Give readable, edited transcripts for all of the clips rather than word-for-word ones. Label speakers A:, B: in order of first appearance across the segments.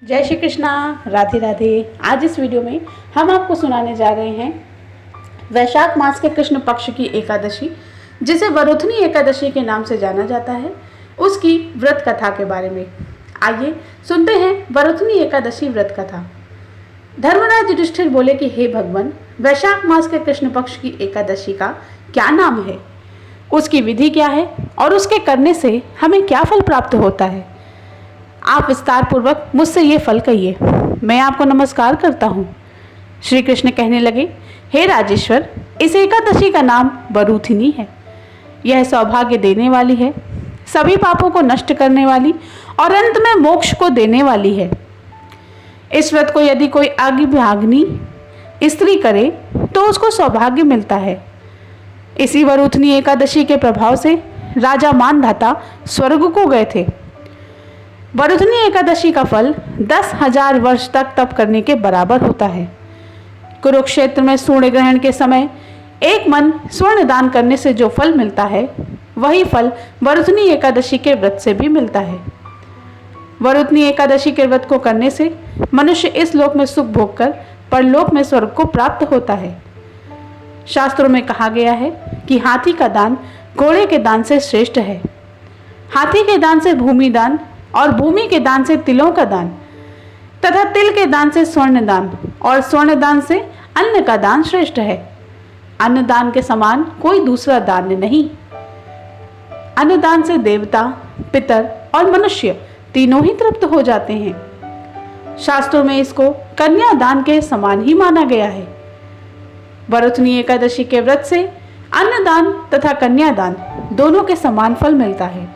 A: जय श्री कृष्णा, राधे राधे। आज इस वीडियो में हम आपको सुनाने जा रहे हैं वैशाख मास के कृष्ण पक्ष की एकादशी, जिसे वरुथनी एकादशी के नाम से जाना जाता है, उसकी व्रत कथा के बारे में। आइए सुनते हैं वरुथनी एकादशी व्रत कथा। धर्मराज युधिष्ठिर बोले कि हे भगवान, वैशाख मास के कृष्ण पक्ष की एकादशी का क्या नाम है, उसकी विधि क्या है और उसके करने से हमें क्या फल प्राप्त होता है। आप विस्तार पूर्वक मुझसे ये फल कहिए, मैं आपको नमस्कार करता हूँ। श्री कृष्ण कहने लगे, हे राजेश्वर, इस एकादशी का नाम वरुथिनी है। यह सौभाग्य देने वाली है, सभी पापों को नष्ट करने वाली और अंत में मोक्ष को देने वाली है। इस व्रत को यदि कोई अभागिनी स्त्री करे तो उसको सौभाग्य मिलता है। इसी वरुथनी एकादशी के प्रभाव से राजा मानधाता स्वर्ग को गए थे। वरुथनी एकादशी का फल 10,000 वर्ष तक तप करने के बराबर होता है। कुरुक्षेत्र में सूर्य ग्रहण के समय एक मन स्वर्ण दान करने से जो फल मिलता है, वही फल वरुथनी एकादशी के व्रत से भी मिलता है। वरुथनी एकादशी के व्रत को करने से मनुष्य इस लोक में सुख भोग कर परलोक में स्वर्ग को प्राप्त होता है। शास्त्रों में कहा गया है कि हाथी का दान घोड़े के दान से श्रेष्ठ है। हाथी के दान से भूमि दान और भूमि के दान से तिलों का दान तथा तिल के दान से स्वर्ण दान और स्वर्ण दान से अन्न का दान श्रेष्ठ है। अन्न दान के समान कोई दूसरा दान नहीं। अन्न दान से देवता, पितर और मनुष्य तीनों ही तृप्त हो जाते हैं। शास्त्रों में इसको कन्या दान के समान ही माना गया है। वरुथनी एकादशी के व्रत से अन्न दान तथा कन्या दान दोनों के समान फल मिलता है।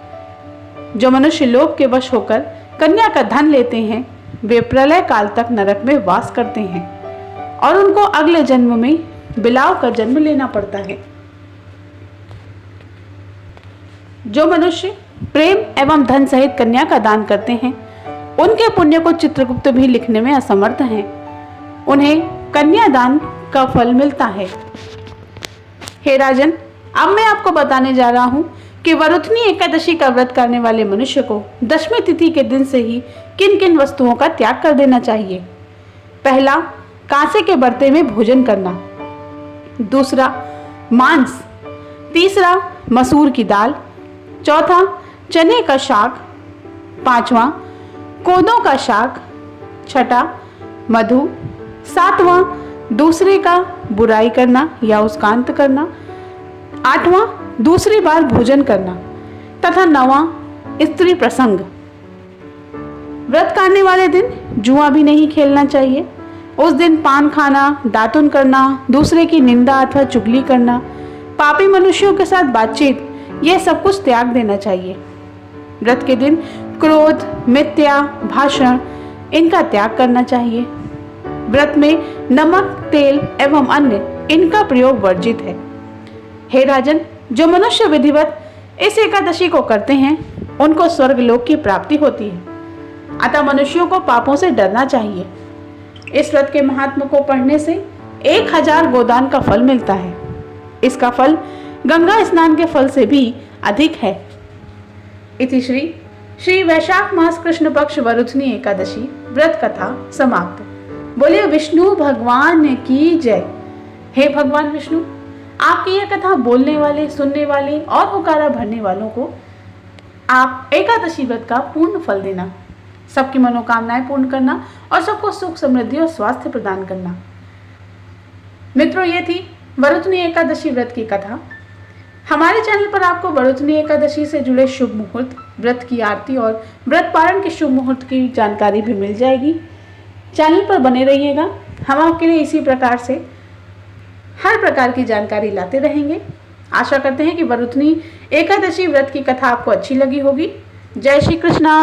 A: जो मनुष्य लोभ के वश होकर कन्या का धन लेते हैं, वे प्रलय काल तक नरक में वास करते हैं और उनको अगले जन्म में बिलाव का जन्म लेना पड़ता है। जो मनुष्य प्रेम एवं धन सहित कन्या का दान करते हैं, उनके पुण्य को चित्रगुप्त भी लिखने में असमर्थ हैं। उन्हें कन्या दान का फल मिलता है। हे राजन, अब मैं आपको बताने जा रहा हूं कि वरुथनी एकादशी का व्रत करने वाले मनुष्य को दशमी तिथि के दिन से ही किन किन वस्तुओं का त्याग कर देना चाहिए। पहला, कांसे के बर्तन में भोजन करना। दूसरा, मांस। तीसरा, मसूर की दाल। चौथा, चने का शाक। पांचवा, कोदों का शाक। छठा, मधु। सातवां, दूसरे का बुराई करना या उसका अंत करना। आठवां, दूसरी बार भोजन करना तथा नवां, स्त्री प्रसंग। व्रत करने वाले दिन जुआ भी नहीं खेलना चाहिए। उस दिन पान खाना, दातुन करना, दूसरे की निंदा अथवा चुगली करना, पापी मनुष्यों के साथ बातचीत, यह सब कुछ त्याग देना चाहिए। व्रत के दिन क्रोध, मिथ्या भाषण, इनका त्याग करना चाहिए। व्रत में नमक, तेल एवं अन्य इनका प्रयोग वर्जित है। हे राजन, जो मनुष्य विधिवत इस एकादशी को करते हैं, उनको स्वर्ग लोक की प्राप्ति होती है। अतः मनुष्यों को पापों से डरना चाहिए। इस व्रत के महात्म को पढ़ने से 1000 गोदान का फल मिलता है। इसका फल गंगा स्नान के फल से भी अधिक है। इति श्री वैशाख मास कृष्ण पक्ष वरुथनी एकादशी व्रत कथा समाप्त। बोलिए विष्णु भगवान की जय। हे भगवान विष्णु, आपकी यह कथा बोलने वाले, सुनने वाले और हुकारा भरने वालों को आप एकादशी व्रत का पूर्ण फल देना, सबकी मनोकामनाएं पूर्ण करना और सबको सुख, समृद्धि और स्वास्थ्य प्रदान करना। मित्रों, ये थी वरुथनी एकादशी व्रत की कथा। हमारे चैनल पर आपको वरुथनी एकादशी से जुड़े शुभ मुहूर्त, व्रत की आरती और व्रत पारण के शुभ मुहूर्त की जानकारी भी मिल जाएगी। चैनल पर बने रहिएगा। हम आपके लिए इसी प्रकार से हर प्रकार की जानकारी लाते रहेंगे। आशा करते हैं कि वरुथनी एकादशी व्रत की कथा आपको अच्छी लगी होगी। जय श्री कृष्णा।